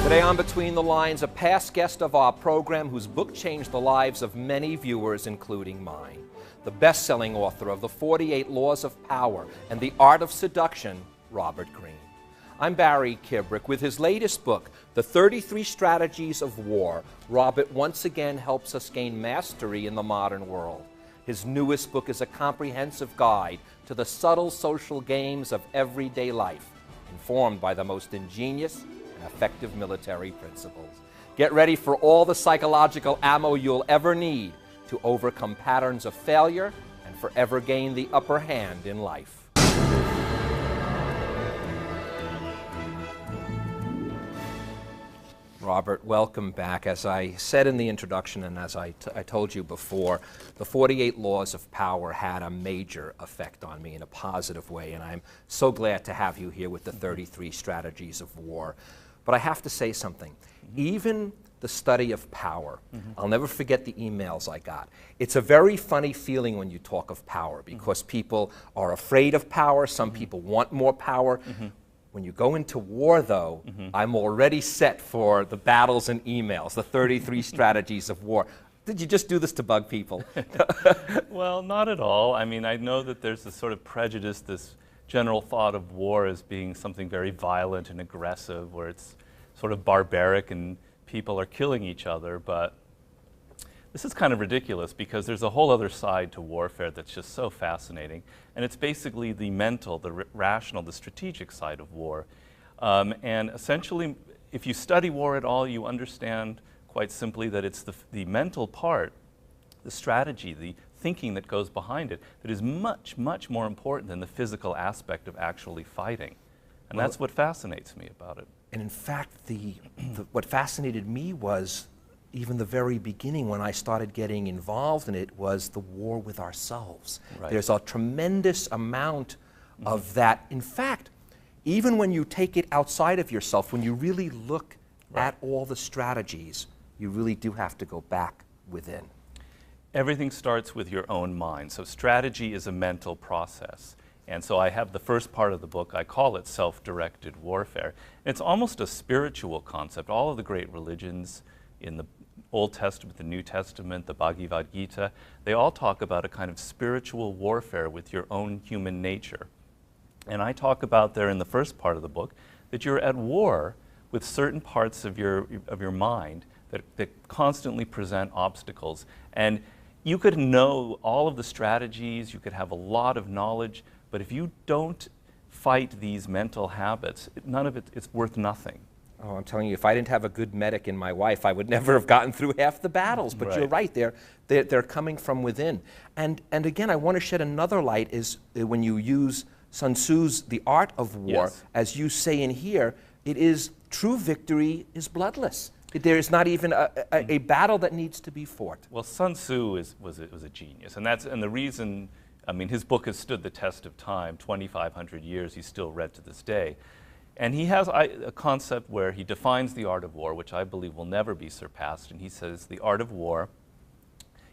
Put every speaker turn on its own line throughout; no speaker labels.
Today on Between the Lines, a past guest of our program whose book changed the lives of many viewers, including mine. The best-selling author of The 48 Laws of Power and The Art of Seduction, Robert Greene. I'm Barry Kibrick. With his latest book, The 33 Strategies of War, Robert once again helps us gain mastery in the modern world. His newest book is a comprehensive guide to the subtle social games of everyday life, informed by the most ingenious and effective military principles. Get ready for all the psychological ammo you'll ever need to overcome patterns of failure and forever gain the upper hand in life. Robert, welcome back. As I said in the introduction and as I told you before, the 48 Laws of Power had a major effect on me in a positive way, and I'm so glad to have you here with the 33 Strategies of War. But I have to say something. Even the study of power, I'll never forget the emails I got. It's a very funny feeling when you talk of power because people are afraid of power, some people want more power. When you go into war, though, I'm already set for the battles and emails, the 33 strategies of war. Did you just do this to bug people?
Well, not at all. I mean, I know that there's this sort of prejudice, this general thought of war as being something very violent and aggressive, where it's sort of barbaric and people are killing each other, but this is kind of ridiculous because there's a whole other side to warfare that's just so fascinating, and it's basically the mental, the rational, the strategic side of war. And essentially, if you study war at all, you understand quite simply that it's the mental part, the strategy, the thinking that goes behind it, that is much, much more important than the physical aspect of actually fighting. And that's what fascinates me about it.
And in fact, what fascinated me was even the very beginning when I started getting involved in it was the war with ourselves. Right. There's a tremendous amount of that. In fact, even when you take it outside of yourself, when you really look at all the strategies, you really do have to go back within.
Everything starts with your own mind. So strategy is a mental process. And so I have the first part of the book, I call it self-directed warfare. It's almost a spiritual concept. All of the great religions in the Old Testament, the New Testament, the Bhagavad Gita, they all talk about a kind of spiritual warfare with your own human nature. And I talk about there in the first part of the book that you're at war with certain parts of your mind that constantly present obstacles. And you could know all of the strategies, you could have a lot of knowledge, but if you don't fight these mental habits, none of it's worth nothing.
Oh, I'm telling you, if I didn't have a good medic in my wife, I would never have gotten through half the battles. But you're right, they're coming from within. And again, I want to shed another light is when you use Sun Tzu's The Art of War, as you say in here, it is true victory is bloodless. There is not even a battle that needs to be fought.
Well, Sun Tzu was a genius, and the reason, I mean, his book has stood the test of time, 2,500 years, he's still read to this day. And he has a concept where he defines the art of war, which I believe will never be surpassed, and he says the art of war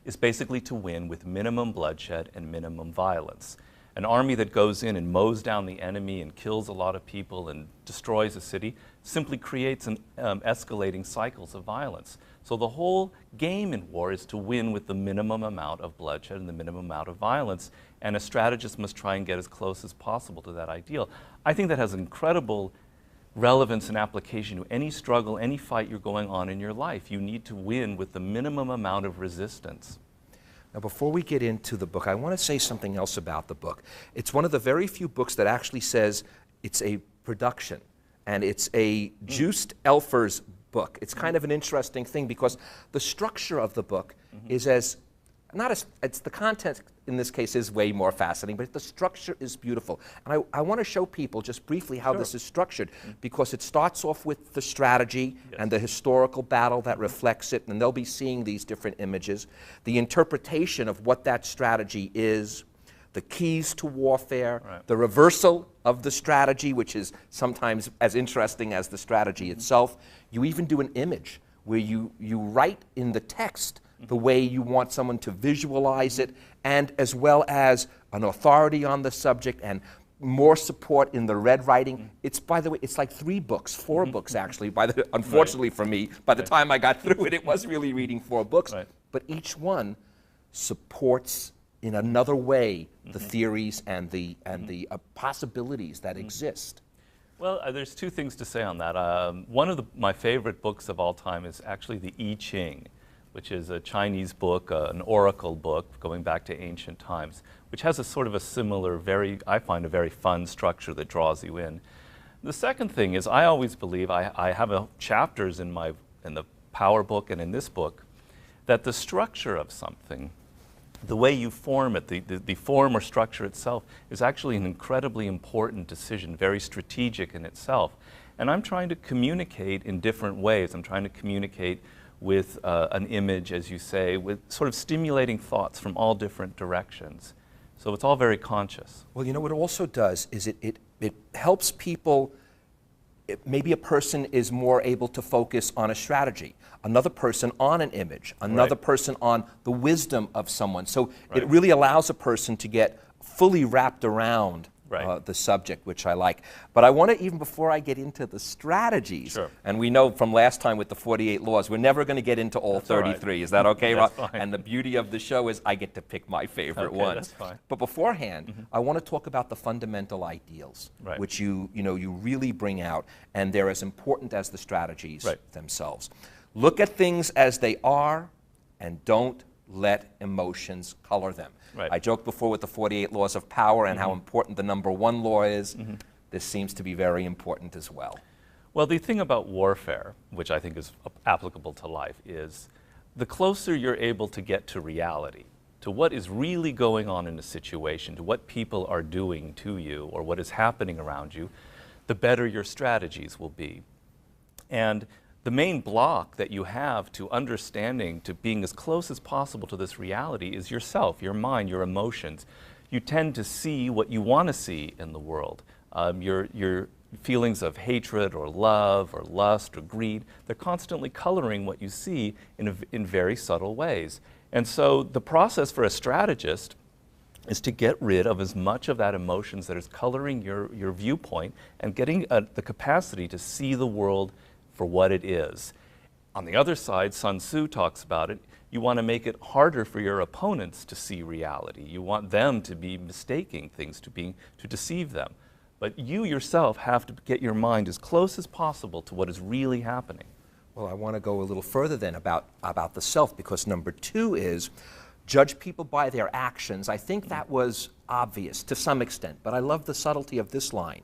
is basically to win with minimum bloodshed and minimum violence. An army that goes in and mows down the enemy and kills a lot of people and destroys a city simply creates escalating cycles of violence. So the whole game in war is to win with the minimum amount of bloodshed and the minimum amount of violence, and a strategist must try and get as close as possible to that ideal. I think that has incredible relevance and application to any struggle, any fight you're going on in your life. You need to win with the minimum amount of resistance.
Now, before we get into the book, I want to say something else about the book. It's one of the very few books that actually says it's a production, and it's a Joost Elfer's book. It's kind of an interesting thing because the structure of the book is it's the content in this case is way more fascinating, but the structure is beautiful. And I want to show people just briefly how this is structured because it starts off with the strategy and the historical battle that reflects it, and they'll be seeing these different images, the interpretation of what that strategy is, the keys to warfare, the reversal of the strategy, which is sometimes as interesting as the strategy itself. You even do an image where you write in the text the way you want someone to visualize it, and as well as an authority on the subject and more support in the red writing. It's, by the way, it's like 3 books, 4 books actually. Unfortunately for me, by the time I got through it, it was really reading 4 books.
Right.
But each one supports in another way the theories and the possibilities that exist.
Well, there's 2 things to say on that. One of my favorite books of all time is actually the I Ching, which is a Chinese book, an oracle book going back to ancient times, which has a sort of a similar, I find a very fun structure that draws you in. The second thing is I always believe, I have chapters in the Power book and in this book, that the structure of something, the way you form it, the form or structure itself is actually an incredibly important decision, very strategic in itself. And I'm trying to communicate in different ways. I'm trying to communicate with an image, as you say, with sort of stimulating thoughts from all different directions. So it's all very conscious.
Well, you know what it also does is it helps people. Maybe a person is more able to focus on a strategy, another person on an image, another person on the wisdom of someone. So it really allows a person to get fully wrapped around the subject, which I like. But I want to, even before I get into the strategies, and we know from last time with the 48 laws, we're never going to get into all 33. Is that okay, Rob? And the beauty of the show is I get to pick my favorite ones.
That's fine.
But beforehand, I want to talk about the fundamental ideals, which you really bring out, and they're as important as the strategies themselves. Look at things as they are, and don't let emotions color them. I joked before with the 48 laws of power and how important the number 1 law is. This seems to be very important as well.
Well, the thing about warfare, which I think is applicable to life, is the closer you're able to get to reality, to what is really going on in a situation, to what people are doing to you or what is happening around you, the better your strategies will be. And the main block that you have to understanding, to being as close as possible to this reality is yourself, your mind, your emotions. You tend to see what you want to see in the world. Your feelings of hatred or love or lust or greed, they're constantly coloring what you see in very subtle ways. And so the process for a strategist is to get rid of as much of that emotions that is coloring your viewpoint and getting the capacity to see the world for what it is. On the other side, Sun Tzu talks about it, you want to make it harder for your opponents to see reality. You want them to be mistaking things, to deceive them. But you yourself have to get your mind as close as possible to what is really happening.
Well, I want to go a little further then about the self, because number 2 is judge people by their actions. I think that was obvious to some extent, but I love the subtlety of this line.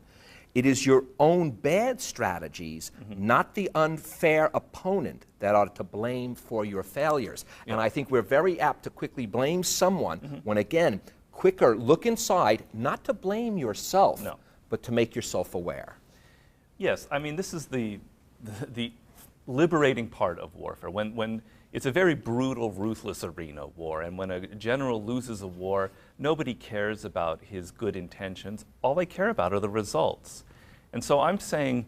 It is your own bad strategies, not the unfair opponent, that are to blame for your failures. And I think we're very apt to quickly blame someone when, again, quicker look inside, not to blame yourself, but to make yourself aware.
Yes, I mean, this is the liberating part of warfare. When it's a very brutal, ruthless arena, war, and when a general loses a war, nobody cares about his good intentions. All they care about are the results. And so I'm saying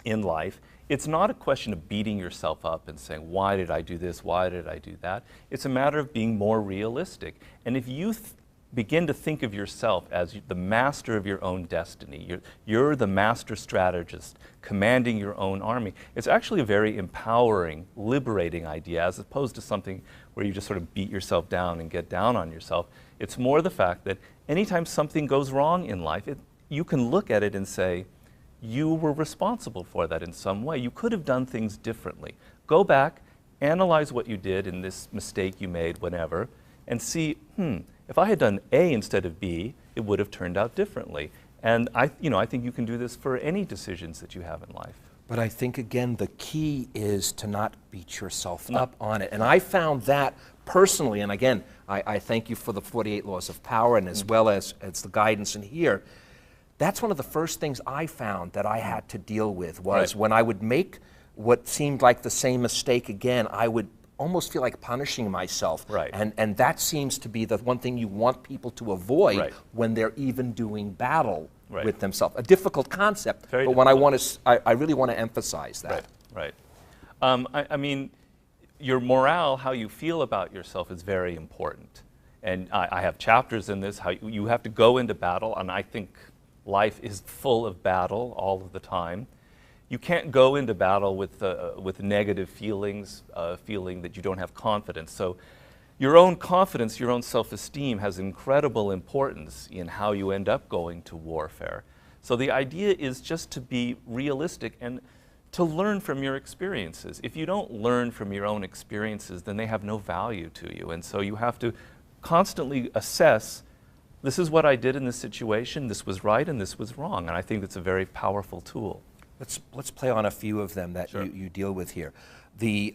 in life, it's not a question of beating yourself up and saying, why did I do this, why did I do that? It's a matter of being more realistic. And if you begin to think of yourself as the master of your own destiny, you're the master strategist commanding your own army, it's actually a very empowering, liberating idea, as opposed to something where you just sort of beat yourself down and get down on yourself. It's more the fact that anytime something goes wrong in life, you can look at it and say, you were responsible for that in some way. You could have done things differently. Go back, analyze what you did in this mistake you made, whenever, and see, if I had done A instead of B, it would have turned out differently. And I think you can do this for any decisions that you have in life.
But I think, again, the key is to not beat yourself up on it. And I found that personally, and again, I thank you for the 48 laws of power, and as well as the guidance in here. That's one of the first things I found that I had to deal with, was when I would make what seemed like the same mistake again, I would almost feel like punishing myself. And that seems to be the one thing you want people to avoid when they're even doing battle with themselves. A difficult concept, but when I really want to emphasize that.
I mean, your morale, how you feel about yourself, is very important. And I have chapters in this, how you have to go into battle, and I think life is full of battle all of the time. You can't go into battle with negative feelings, feeling that you don't have confidence. So your own confidence, your own self-esteem has incredible importance in how you end up going to warfare. So the idea is just to be realistic and to learn from your experiences. If you don't learn from your own experiences, then they have no value to you. And so you have to constantly assess, this is what I did in this situation, this was right and this was wrong. And I think it's a very powerful tool.
Let's play on a few of them that
Sure.
you deal with here. The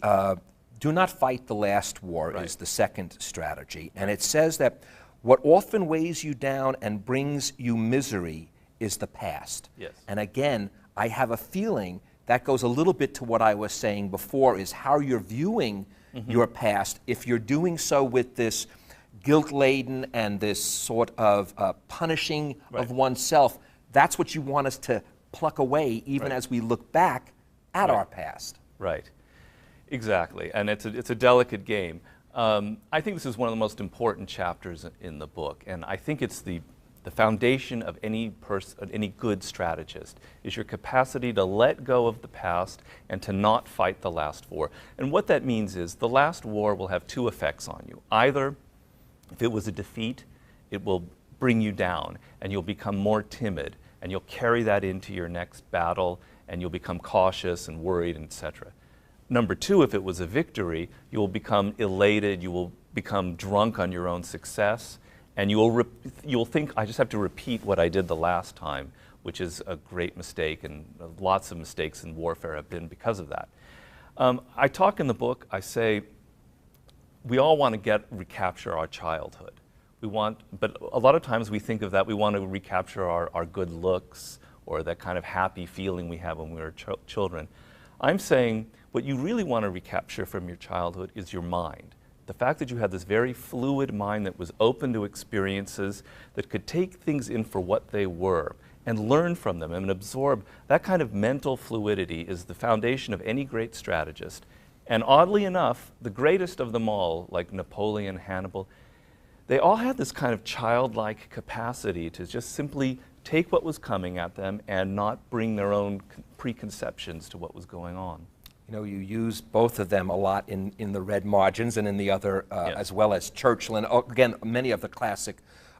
do not fight the last war
Right.
is the second strategy. And it says that what often weighs you down and brings you misery is the past.
Yes.
And again, I have a feeling that goes a little bit to what I was saying before, is how you're viewing your past. If you're doing so with this guilt-laden and this sort of punishing of oneself, that's what you want us to pluck away even as we look back at our past.
Right, exactly, and it's a delicate game. I think this is one of the most important chapters in the book, and I think it's the foundation of any good strategist, is your capacity to let go of the past and to not fight the last war. And what that means is the last war will have two effects on you. Either, if it was a defeat, it will bring you down and you'll become more timid, and you'll carry that into your next battle, and you'll become cautious and worried, etc. Number two, if it was a victory, you will become elated, you will become drunk on your own success, and you will think, I just have to repeat what I did the last time, which is a great mistake, and lots of mistakes in warfare have been because of that. I talk in the book, I say, we all want to recapture our childhood. But a lot of times we think of that, we want to recapture our good looks or that kind of happy feeling we have when we were children. I'm saying what you really want to recapture from your childhood is your mind. The fact that you had this very fluid mind that was open to experiences, that could take things in for what they were and learn from them and absorb. That kind of mental fluidity is the foundation of any great strategist. And oddly enough, the greatest of them all, like Napoleon, Hannibal, they all had this kind of childlike capacity to just simply take what was coming at them and not bring their own preconceptions to what was going on.
You know, you use both of them a lot in the red margins and in the other, as well as Churchill, and again, many of the classic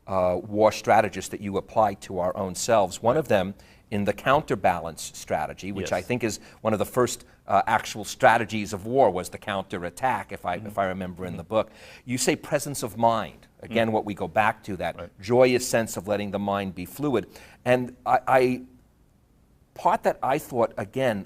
war strategists that you apply to our own selves. One of them in the counterbalance strategy, which I think is one of the first actual strategies of war, was the counterattack, if I remember in the book. You say presence of mind. Again, what we go back to, that joyous sense of letting the mind be fluid. And part that I thought, again,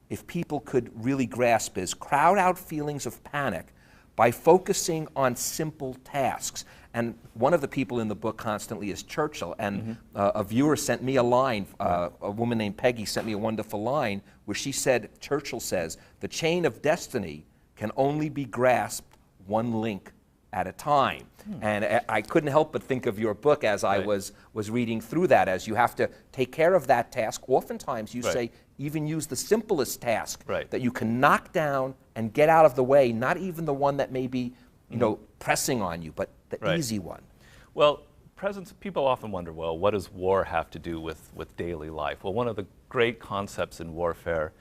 if people could really grasp, is crowd out feelings of panic by focusing on simple tasks. And one of the people in the book constantly is Churchill, and a viewer sent me a line, a woman named Peggy sent me a wonderful line where she said, Churchill says, the chain of destiny can only be grasped one link at a time. And I couldn't help but think of your book as I was reading through that, as you have to take care of that task. Oftentimes you say, even use the simplest task that you can knock down and get out of the way, not even the one that may be, you know, pressing on you, but the easy one.
Well, people often wonder, well, what does war have to do with daily life? Well, one of the great concepts in warfare,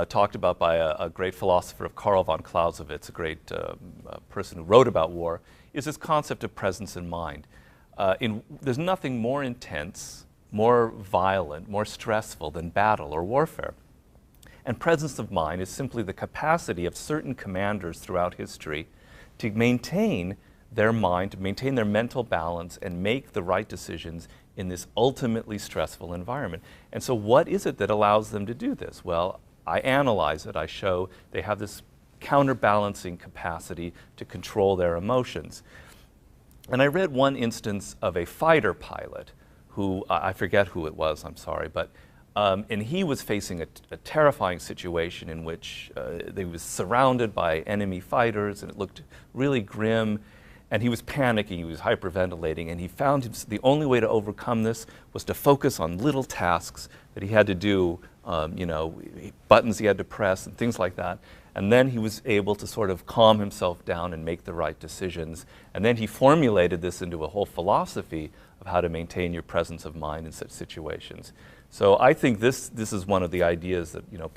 talked about by a great philosopher of Karl von Clausewitz, a great person who wrote about war, is this concept of presence in mind. There's nothing more intense, more violent, more stressful than battle or warfare. And presence of mind is simply the capacity of certain commanders throughout history to maintain their mind, to maintain their mental balance and make the right decisions in this ultimately stressful environment. And so what is it that allows them to do this? Well, I analyze it, I show they have this counterbalancing capacity to control their emotions. And I read one instance of a fighter pilot who, I forget who it was, I'm sorry, but and he was facing a terrifying situation in which he was surrounded by enemy fighters and it looked really grim, and he was panicking, he was hyperventilating, and he found the only way to overcome this was to focus on little tasks that he had to do you know, buttons he had to press and things like that. And then he was able to sort of calm himself down and make the right decisions. And then he formulated this into a whole philosophy of how to maintain your presence of mind in such situations. So I think this is one of the ideas that, you know,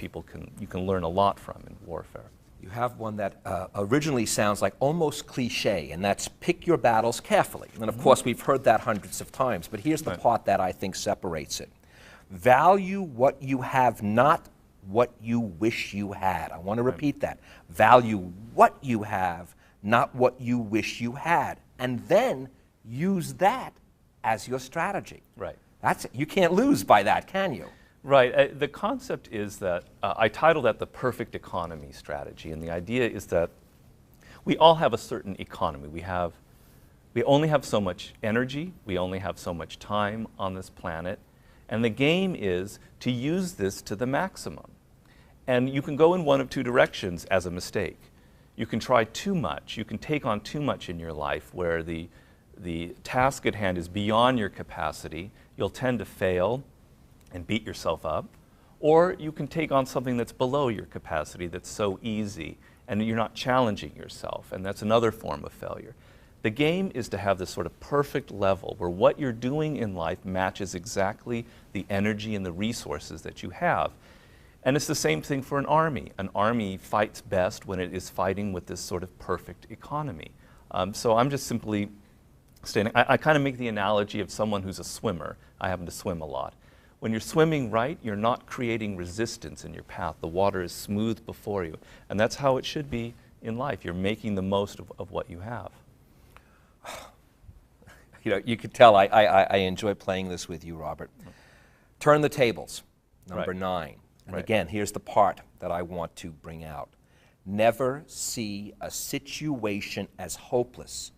you can learn a lot from in warfare.
You have one that originally sounds like almost cliche, and that's pick your battles carefully. And of course, we've heard that hundreds of times, but here's the part that I think separates it. Value what you have, not what you wish you had. I want to repeat that. Value what you have, not what you wish you had. And then use that as your strategy.
Right.
You can't lose by that, can you?
Right. The concept is that, I titled that the perfect economy strategy. And the idea is that we all have a certain economy. We only have so much energy. We only have so much time on this planet. And the game is to use this to the maximum. And you can go in one of two directions as a mistake. You can try too much. You can take on too much in your life where the task at hand is beyond your capacity. You'll tend to fail and beat yourself up. Or you can take on something that's below your capacity, that's so easy, and you're not challenging yourself, and that's another form of failure. The game is to have this sort of perfect level where what you're doing in life matches exactly the energy and the resources that you have. And it's the same thing for an army. An army fights best when it is fighting with this sort of perfect economy. So I'm just simply stating, I kind of make the analogy of someone who's a swimmer. I happen to swim a lot. When you're swimming right, you're not creating resistance in your path. The water is smooth before you. And that's how it should be in life. You're making the most of what you have.
You know, you could tell I enjoy playing this with you, Robert. Turn the tables, number 9. And again, here's the part that I want to bring out. Never see a situation as hopeless.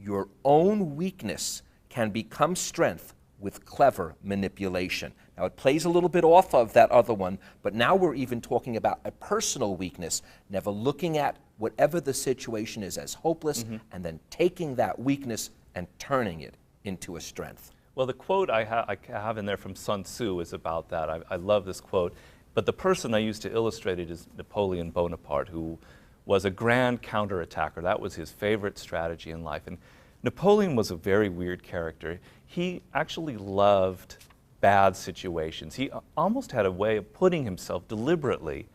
Your own weakness can become strength with clever manipulation. Now, it plays a little bit off of that other one, but now we're even talking about a personal weakness, never looking at whatever the situation is as hopeless, and then taking that weakness and turning it into a strength.
Well, the quote I have in there from Sun Tzu is about that. I love this quote. But the person I used to illustrate it is Napoleon Bonaparte, who was a grand counterattacker. That was his favorite strategy in life. And Napoleon was a very weird character. He actually loved bad situations. He almost had a way of putting himself deliberately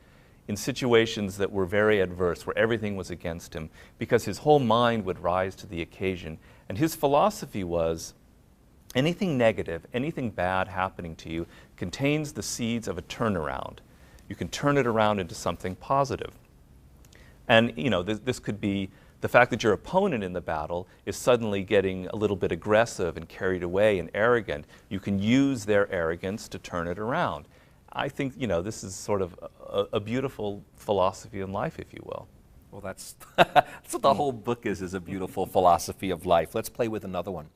in situations that were very adverse, where everything was against him, because his whole mind would rise to the occasion. And his philosophy was, anything negative, anything bad happening to you contains the seeds of a turnaround. You can turn it around into something positive. And you know, this could be the fact that your opponent in the battle is suddenly getting a little bit aggressive and carried away and arrogant. You can use their arrogance to turn it around. I think, you know, this is sort of a beautiful philosophy in life, if you will.
Well, that's what the whole book is a beautiful philosophy of life. Let's play with another one.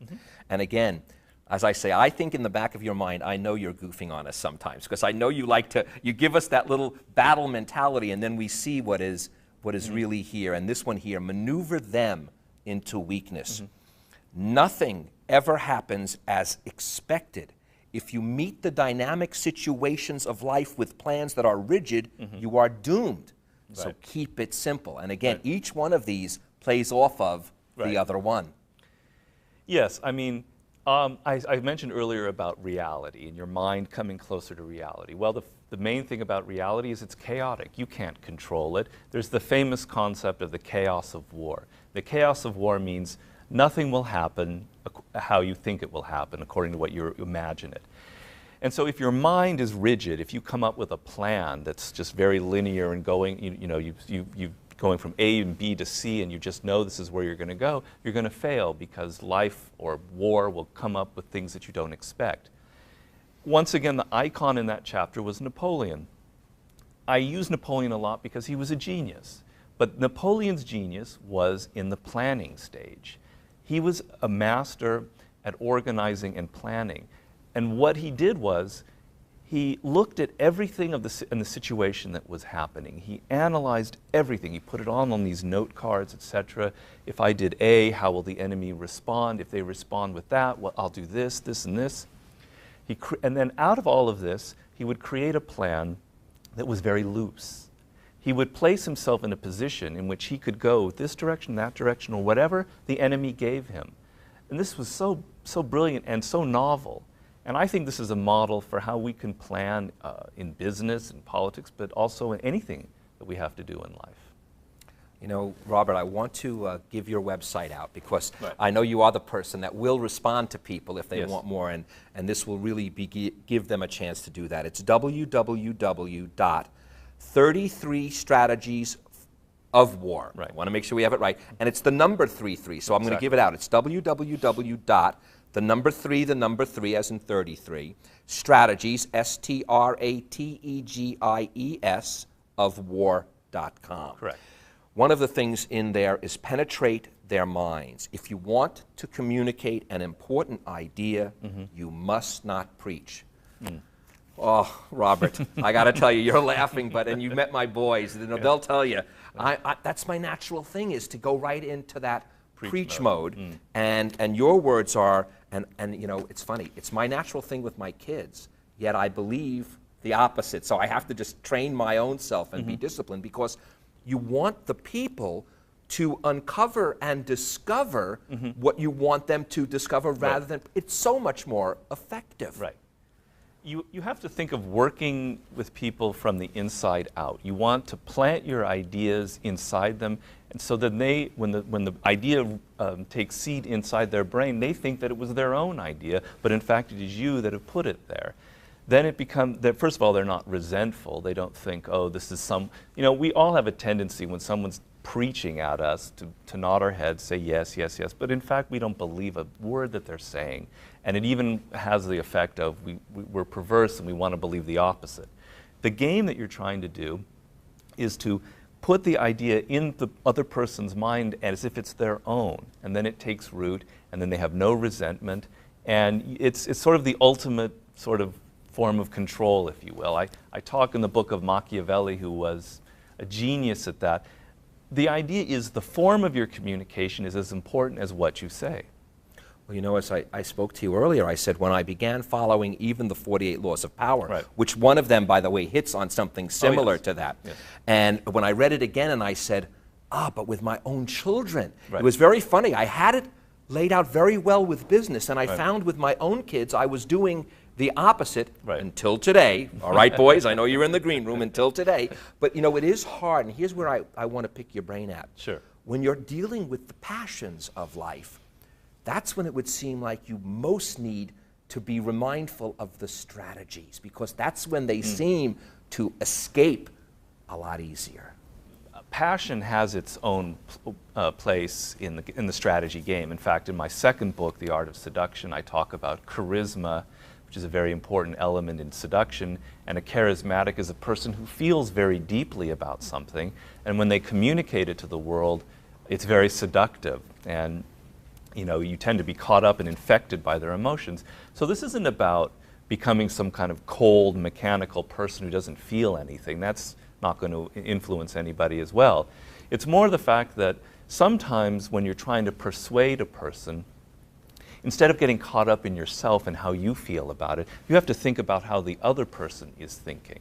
And again, as I say, I think in the back of your mind, I know you're goofing on us sometimes, because I know you like to, you give us that little battle mentality, and then we see what is really here. And this one here, maneuver them into weakness. Nothing ever happens as expected. If you meet the dynamic situations of life with plans that are rigid, you are doomed. So keep it simple. And again, each one of these plays off of the other one.
Yes, I mean, I mentioned earlier about reality and your mind coming closer to reality. Well, the main thing about reality is it's chaotic. You can't control it. There's the famous concept of the chaos of war. The chaos of war means nothing will happen how you think it will happen, according to what you imagine it. And so if your mind is rigid, if you come up with a plan that's just very linear and going, you going from A and B to C, and you just know this is where you're going to go, you're going to fail, because life or war will come up with things that you don't expect. Once again, the icon in that chapter was Napoleon. I use Napoleon a lot because he was a genius. But Napoleon's genius was in the planning stage. He was a master at organizing and planning. And what he did was, he looked at everything in the situation that was happening. He analyzed everything. He put it on these note cards, etc. If I did A, how will the enemy respond? If they respond with that, well, I'll do this, this, and this. And then out of all of this, he would create a plan that was very loose. He would place himself in a position in which he could go this direction, that direction, or whatever the enemy gave him. And this was so brilliant and so novel. And I think this is a model for how we can plan in business and politics, but also in anything that we have to do in life.
You know, Robert, I want to give your website out because
Right.
I know you are the person that will respond to people if they
Yes.
want more, and this will really give them a chance to do that. It's www.33strategies of war.
Right.
I want to make sure we have it right. And it's the number 33, so I'm going to give it out. It's www.3 as in 33, strategies, strategies, of war.com.
Correct.
One of the things in there is penetrate their minds. If you want to communicate an important idea, you must not preach. Oh, Robert, I got to tell you, you're laughing, and you met my boys. You know, they'll tell you, that's my natural thing, is to go right into that preach mode. And your words are, and you know, it's funny, it's my natural thing with my kids, yet I believe the opposite. So I have to just train my own self and be disciplined, because you want the people to uncover and discover what you want them to discover, rather than, it's so much more effective.
Right. You have to think of working with people from the inside out. You want to plant your ideas inside them, and so that when the idea takes seed inside their brain, they think that it was their own idea, but in fact it is you that have put it there. Then it becomes that, first of all, they're not resentful. They don't think, oh, this is some, you know, we all have a tendency when someone's preaching at us to nod our heads, say yes, yes, yes, but in fact we don't believe a word that they're saying. And it even has the effect of we're perverse and we want to believe the opposite. The game that you're trying to do is to put the idea in the other person's mind as if it's their own, and then it takes root, and then they have no resentment, and it's sort of the ultimate sort of form of control, if you will. I talk in the book of Machiavelli, who was a genius at that. The idea is the form of your communication is as important as what you say.
Well, you know, as I spoke to you earlier, I said when I began following even the 48 Laws of Power, which one of them, by the way, hits on something similar to that. Yes. And when I read it again, and I said, but with my own children. It was very funny. I had it laid out very well with business, and I found with my own kids I was doing the opposite until today. All right, boys, I know you're in the green room until today. But, you know, it is hard, and here's where I want to pick your brain at.
Sure.
When you're dealing with the passions of life, that's when it would seem like you most need to be mindful of the strategies, because that's when they seem to escape a lot easier.
Passion has its own place in the strategy game. In fact, in my second book, The Art of Seduction, I talk about charisma, which is a very important element in seduction, and a charismatic is a person who feels very deeply about something, and when they communicate it to the world, it's very seductive, and you know, you tend to be caught up and infected by their emotions. So this isn't about becoming some kind of cold, mechanical person who doesn't feel anything. That's not going to influence anybody as well. It's more the fact that sometimes when you're trying to persuade a person, instead of getting caught up in yourself and how you feel about it, you have to think about how the other person is thinking.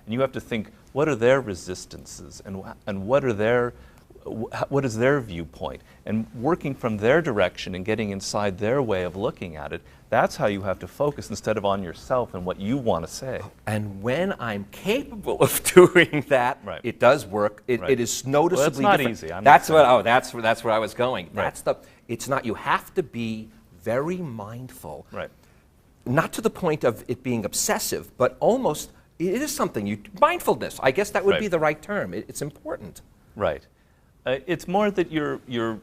And you have to think, what are their resistances, and what is their viewpoint? And working from their direction and getting inside their way of looking at it, that's how you have to focus instead of on yourself and what you want to say.
And when I'm capable of doing that, it does work. It is noticeably
well,
different.
It's not easy.
That's where I was going. It's not, you have to be very mindful. Not to the point of it being obsessive, but almost, it is something, mindfulness, I guess that would be the right term. It's important.
Right. It's more that you're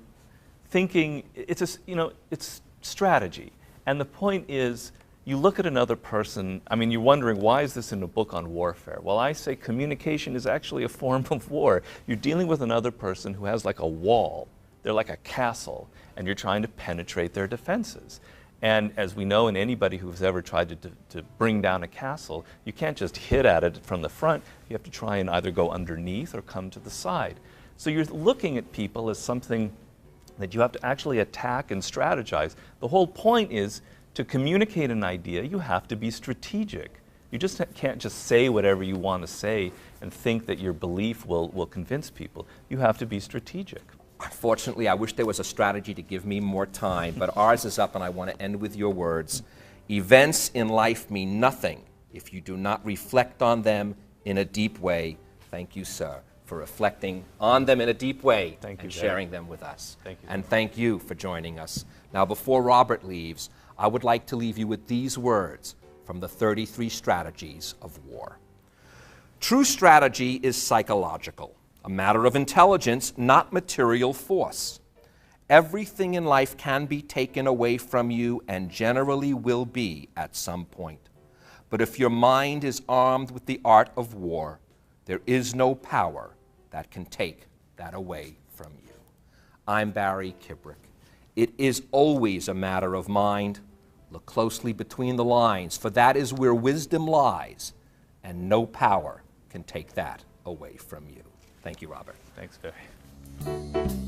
thinking, it's strategy. And the point is, you look at another person, I mean, you're wondering, why is this in a book on warfare? Well, I say communication is actually a form of war. You're dealing with another person who has like a wall. They're like a castle, and you're trying to penetrate their defenses. And as we know, in anybody who's ever tried to bring down a castle, you can't just hit at it from the front. You have to try and either go underneath or come to the side. So you're looking at people as something that you have to actually attack and strategize. The whole point is to communicate an idea, you have to be strategic. You just can't just say whatever you want to say and think that your belief will convince people. You have to be strategic.
Unfortunately, I wish there was a strategy to give me more time, but ours is up, and I want to end with your words. Events in life mean nothing if you do not reflect on them in a deep way. Thank you, sir, for reflecting on them in a deep way and sharing them with us.
Thank you.
And thank you for joining us. Now, before Robert leaves, I would like to leave you with these words from the 33 Strategies of War. True strategy is psychological, a matter of intelligence, not material force. Everything in life can be taken away from you and generally will be at some point. But if your mind is armed with the art of war, there is no power that can take that away from you. I'm Barry Kibrick. It is always a matter of mind. Look closely between the lines, for that is where wisdom lies, and no power can take that away from you. Thank you, Robert.
Thanks, Barry.